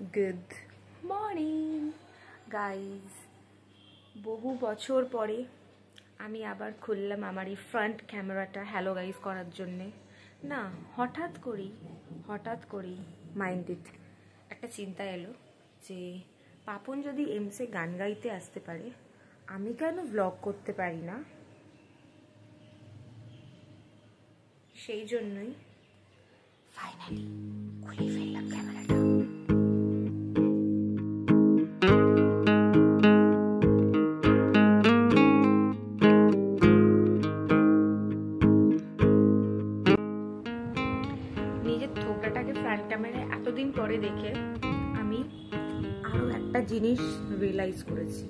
Good morning guys. বহু বছর পরে আমি আবার খুললাম আমার এই ফ্রন্ট ক্যামেরাটা হ্যালো গাইজ করার জন্যে। না, হঠাৎ করেই মাইন্ডেড একটা চিন্তা এলো যে পাপন যদি এমসে গান গাইতে আসতে পারে, আমি কেন ব্লগ করতে পারি না। সেই জন্যই ফাইনালি খুলে ফেললাম ক্যামেরাটা। নিজের থোবড়াটাকে ফ্রন্ট ক্যামেরায় এতদিন পরে দেখে আমি আরো একটা জিনিস রিয়েলাইজ করেছি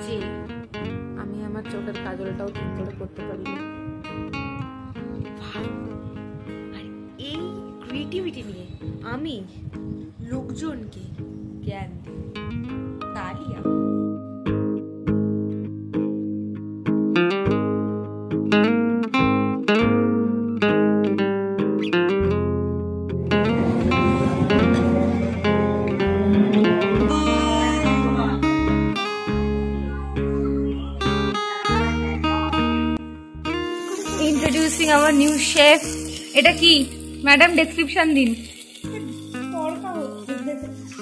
যে আমি আমার চোখের কাজলটাও ঠিক করে করতে পারি না। আর এই ক্রিয়েটিভিটি নিয়ে আমি লোকজনকে জ্ঞান দিই। তালিয়া ইন্ট্রোডিউসিং আওয়ার নিউ শেফ। এটা কি ম্যাডাম? ডেসক্রিপশন দিন।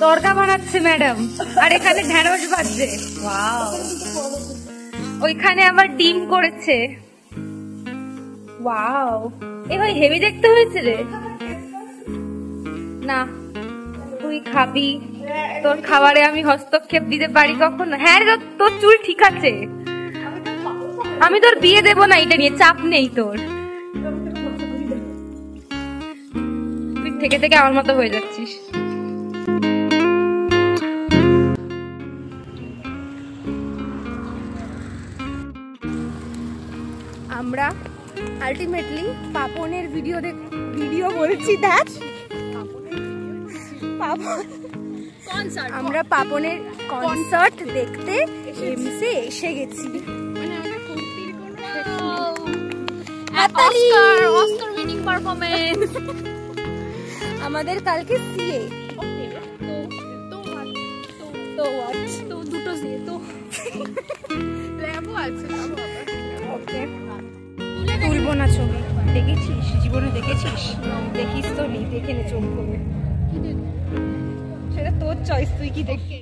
তড়কা বানাচ্ছে ম্যাডাম, আর এখানে ঢেঁড়স ভাজছে। ওয়াও! ওইখানে আবার ডিম করেছে। ওয়াও! এ ভাই হেভি দেখতে হয়েছে রে। না, তুই খাবি, তোর খাবারে আমি হস্তক্ষেপ দিতে পারি কখনো? হ্যাঁ, তোর চুল ঠিক আছে, আমি তোর বিয়ে দেবো না, এটা নিয়ে চাপ নেই তোর। তুই থেকে থেকে আমার মতো হয়ে যাচ্ছিস। আমরা আলটিমেটলি পাপনের ভিডিও বলছি, দেখ আমরা পাপনের কনসার্ট দেখতে এমসে এসে গেছি। অস্কার উইনিং পারফরম্যান্স আমাদের কালকে সিএ। তো দুটো সিএ তো ল্যাবও আছে। ওকে, তুলবো না ছবি। দেখেছিস জীবনে? দেখেছিস? দেখিস তো নি, দেখে নে চোখ করে। সেটা তোর চয়েস, তুই কি দেখে।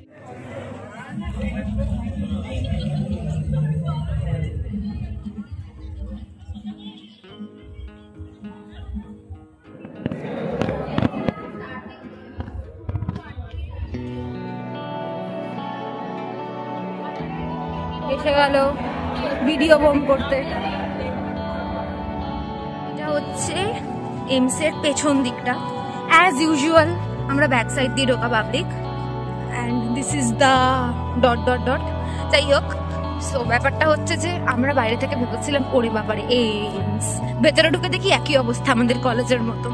এসে গেল ভিডিও বোম করতে। এটা হচ্ছে এমসের পেছন দিকটা। অ্যাজ ইউজুয়াল আমরা ব্যাক সাইড দিয়ে ঢোকা public, and this is the dot dot dot. যাই হোক, সো ব্যাপারটা হচ্ছে যে আমরা বাইরে থেকে ভেবেছিলাম ওরে বাবারে এইমস, ভেতরে ঢুকে দেখি একই অবস্থা আমাদের কলেজের মতো।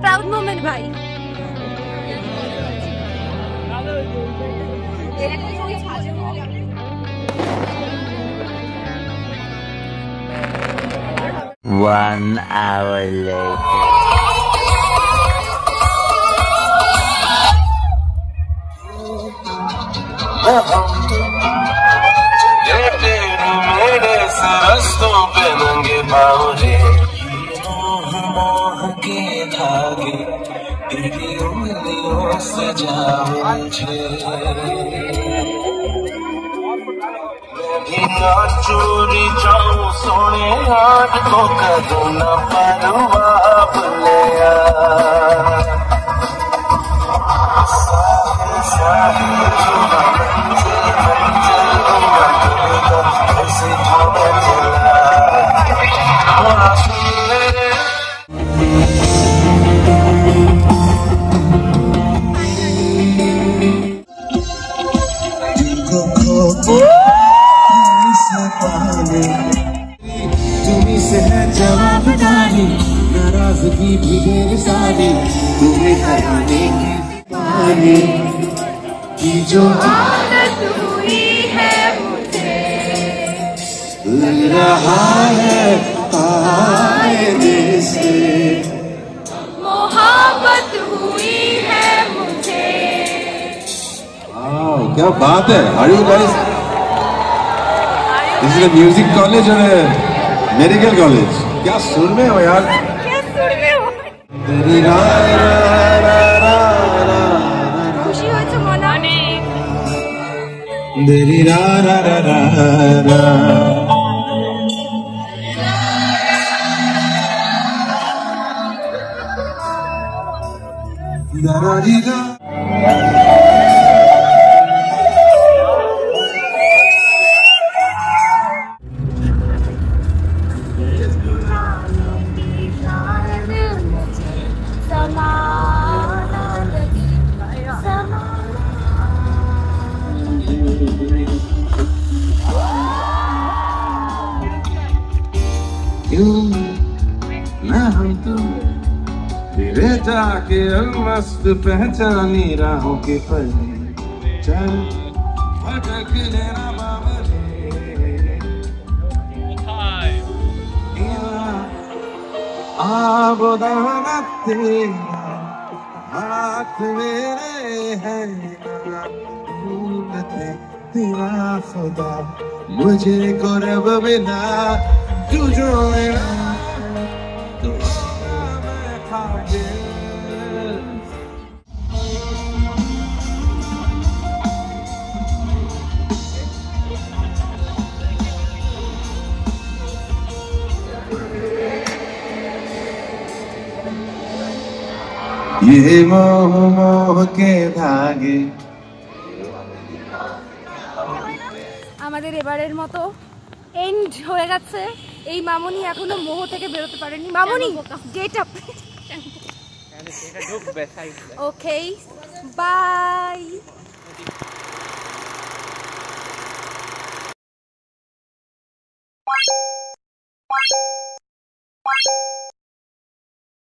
প্রাউড মোমেন্ট ভাই। One hour later. मेरे सरस्तों पे नंगे पाँव रे, मोह के धागे तेरी उंगलियों से जाओ मुझे। चोरी जाऊं सोने यार को कदू न परवाब लिया। ऐसे थामे चला थोड़ा सुन ले। तुम्ही से है जवाबदारी, नाराजगी भी ढेर सारी, तुम्हें हराने की जो आदत हुई है मुझे, लग रहा है कायदे से मोहब्बत हुई क्या बात है? Are you guys? This is a music college or a medical college? क्या सुर में हो यार? क्या सुर में हो? तेरी रा रा रा रा रा খুশি হয়েছে মনে? तेरी रा रा रा रा रा रा री रा ना हम तुम धीरे जाके मस्त पहचानी राहों के पल चल भटक लेना बाबरे आबोदाना तेरा हाथ मेरे है भूलते तेरा खुदा मुझे को रब बिना तू जो मेरा तू मैं खाके ये मोह मोह के धागे আমাদের এবারের মতো এন্ড হয়ে গেছে। এই মামুনি এখনো মোহ থেকে বেরোতে পারেনি। মামুনি গেট আপ। Okay bye.